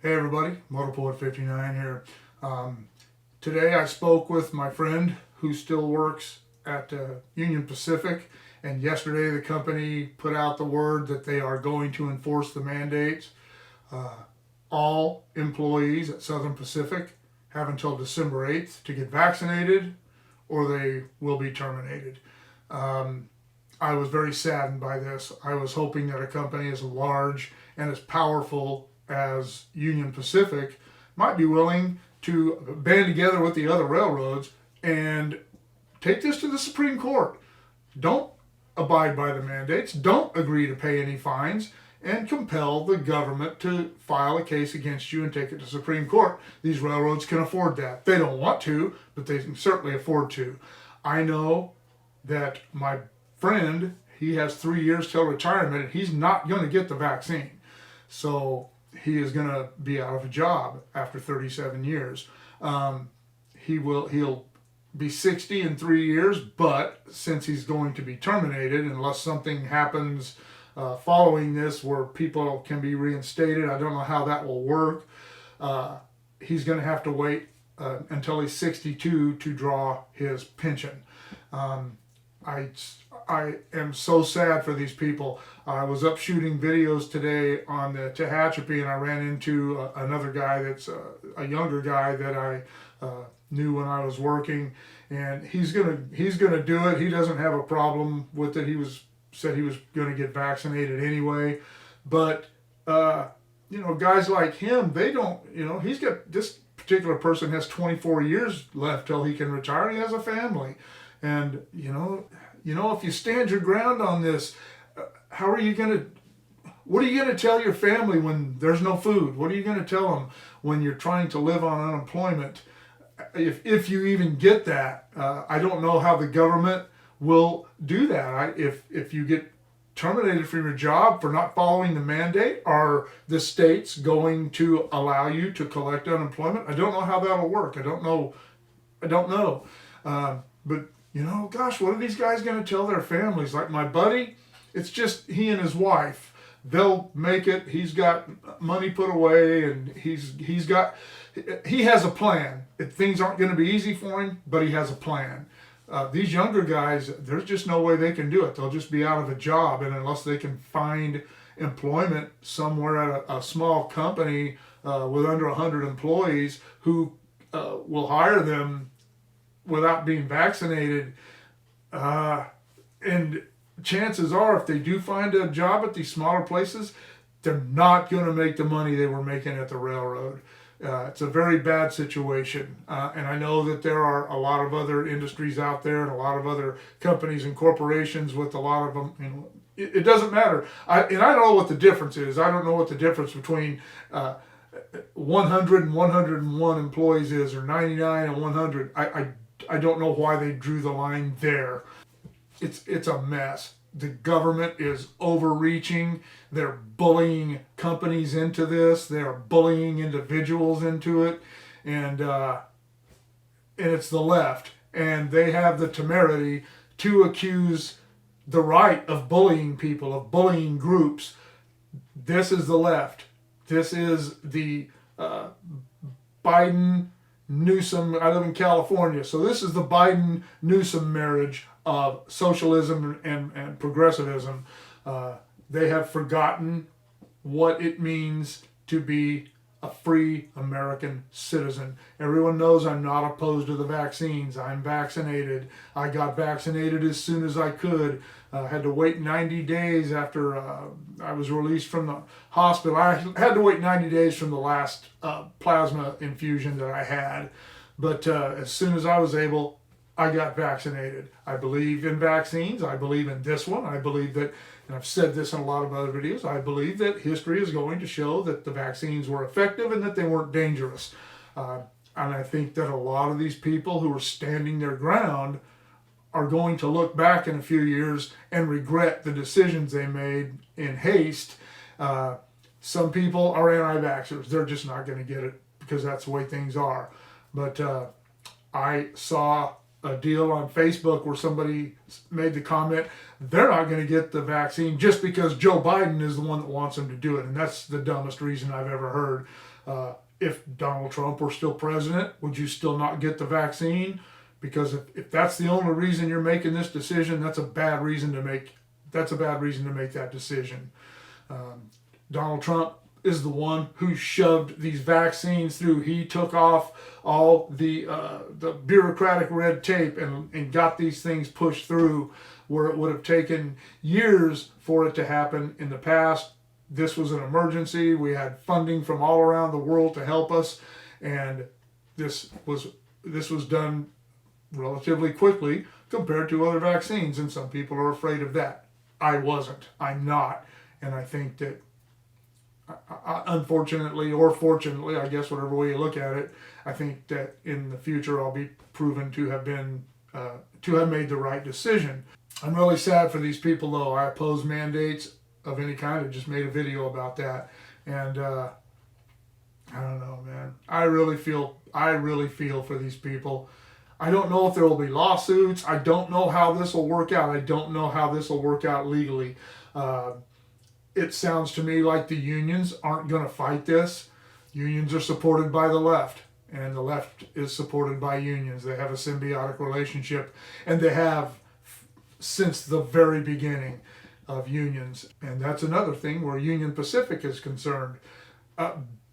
Hey everybody, Motorpoet59 here. Today I spoke with my friend who still works at Union Pacific, and yesterday the company put out the word that they are going to enforce the mandates. All employees at Southern Pacific have until December 8th to get vaccinated or they will be terminated. I was very saddened by this. I was hoping that a company as large and as powerful as Union Pacific might be willing to band together with the other railroads and take this to the Supreme Court. Don't abide by the mandates, don't agree to pay any fines, and compel the government to file a case against you and take it to Supreme Court. These railroads can afford that. They don't want to, but they can certainly afford to. I know that my friend, he has 3 years till retirement and he's not going to get the vaccine. So he is going to be out of a job after 37 years. He'll be 60 in 3 years, but since he's going to be terminated, unless something happens following this where people can be reinstated, I don't know how that will work. He's going to have to wait until he's 62 to draw his pension. I am so sad for these people. I was up shooting videos today on the Tehachapi, and I ran into another guy that's a younger guy that I knew when I was working, and he's gonna do it. He doesn't have a problem with it. Said he was gonna get vaccinated anyway, but guys like him, they don't. He's got this particular person has 24 years left till he can retire. He has a family, and if you stand your ground on this, what are you going to tell your family when there's no food? What are you going to tell them when you're trying to live on unemployment? If you even get that, I don't know how the government will do that. If you get terminated from your job for not following the mandate, are the states going to allow you to collect unemployment? I don't know how that'll work. I don't know. But gosh, what are these guys going to tell their families? Like my buddy, it's just he and his wife. They'll make it. He's got money put away, and he has a plan. Things aren't going to be easy for him, but he has a plan. These younger guys, there's just no way they can do it. They'll just be out of a job, and unless they can find employment somewhere at a small company with under 100 employees who will hire them without being vaccinated, and chances are if they do find a job at these smaller places, they're not going to make the money they were making at the railroad. It's a very bad situation, and I know that there are a lot of other industries out there and a lot of other companies and corporations with a lot of them. It doesn't matter. I don't know what the difference is. I don't know what the difference between 100 and 101 employees is, or 99 and 100. I don't know why they drew the line there. It's a mess. The government is overreaching. They're bullying companies into this. They're bullying individuals into it, and it's the left, and they have the temerity to accuse the right of bullying people, of bullying groups. This is the left. This is the Biden Newsom. I live in California, so this is the Biden Newsom marriage of socialism and progressivism. They have forgotten what it means to be a free American citizen. Everyone knows I'm not opposed to the vaccines. I'm vaccinated. I got vaccinated as soon as I could. Had to wait 90 days after I was released from the hospital. I had to wait 90 days from the last plasma infusion that I had. But as soon as I was able, I got vaccinated. I believe in vaccines. I believe in this one. I believe that, and I've said this in a lot of other videos, I believe that history is going to show that the vaccines were effective and that they weren't dangerous. And I think that a lot of these people who are standing their ground are going to look back in a few years and regret the decisions they made in haste. Some people are anti-vaxxers. They're just not going to get it because that's the way things are. But I saw a deal on Facebook where somebody made the comment, they're not going to get the vaccine just because Joe Biden is the one that wants them to do it. And that's the dumbest reason I've ever heard. If Donald Trump were still president, would you still not get the vaccine? Because if that's the only reason you're making this decision, that's a bad reason to make that decision. Donald Trump is the one who shoved these vaccines through. He took off all the bureaucratic red tape and got these things pushed through where it would have taken years for it to happen in the past. This was an emergency. We had funding from all around the world to help us, and this was done relatively quickly compared to other vaccines, and some people are afraid of that. I wasn't. I'm not. And I think that unfortunately or fortunately, I guess whatever way you look at it, I think that in the future I'll be proven to have made the right decision. I'm really sad for these people though. I oppose mandates of any kind. I just made a video about that, and I don't know, man. I really feel for these people. I don't know if there will be lawsuits. I don't know how this will work out. I don't know how this will work out legally. It sounds to me like the unions aren't going to fight this. Unions are supported by the left, and the left is supported by unions. They have a symbiotic relationship, and they have since the very beginning of unions. And that's another thing where Union Pacific is concerned.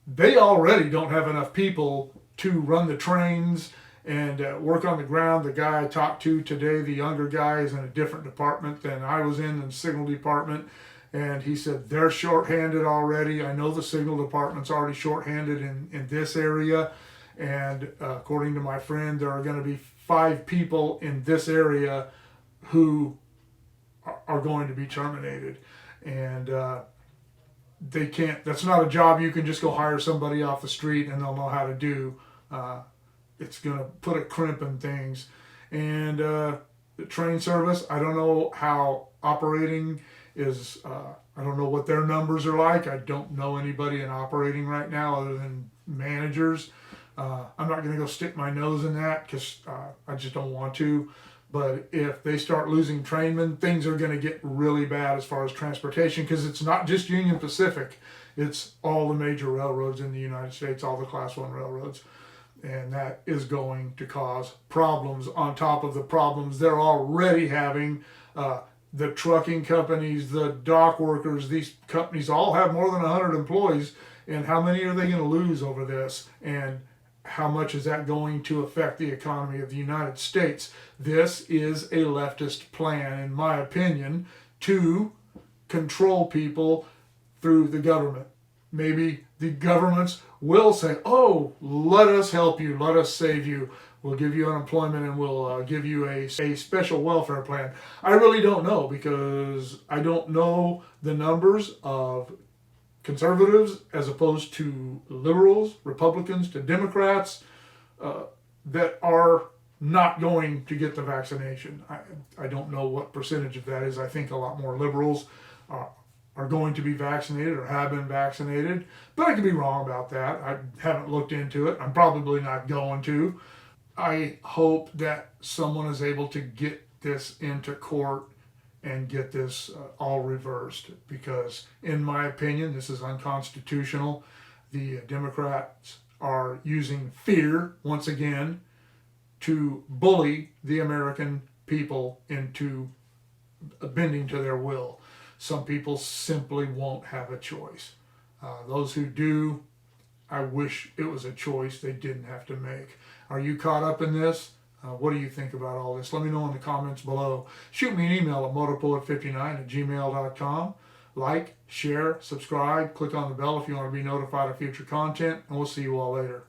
They already don't have enough people to run the trains and work on the ground. The guy I talked to today, the younger guy, is in a different department than I was in the signal department. And he said they're shorthanded already. I know the signal department's already shorthanded in this area. And according to my friend, there are going to be 5 people in this area who are going to be terminated. And they can't, that's not a job you can just go hire somebody off the street and they'll know how to do. It's going to put a crimp in things. And the train service, I don't know how operating is, I don't know what their numbers are like. I don't know anybody in operating right now other than managers. I'm not going to go stick my nose in that because I just don't want to. But if they start losing trainmen, things are going to get really bad as far as transportation, because it's not just Union Pacific. It's all the major railroads in the United States, all the Class 1 railroads. And that is going to cause problems on top of the problems they're already having. The trucking companies, the dock workers, these companies all have more than 100 employees. And how many are they going to lose over this? And how much is that going to affect the economy of the United States? This is a leftist plan, in my opinion, to control people through the government. Maybe the governments will say, oh, let us help you, let us save you. We'll give you unemployment and we'll give you a special welfare plan. I really don't know, because I don't know the numbers of conservatives as opposed to liberals, Republicans, to Democrats that are not going to get the vaccination. I don't know what percentage of that is. I think a lot more liberals are going to be vaccinated or have been vaccinated, but I could be wrong about that. I haven't looked into it. I'm probably not going to. I hope that someone is able to get this into court and get this all reversed, because in my opinion this is unconstitutional. The Democrats are using fear once again to bully the American people into bending to their will. Some people simply won't have a choice. Those who do, I wish it was a choice they didn't have to make. Are you caught up in this? What do you think about all this? Let me know in the comments below. Shoot me an email at motorpoet59@gmail.com. Like, share, subscribe, click on the bell if you want to be notified of future content, and we'll see you all later.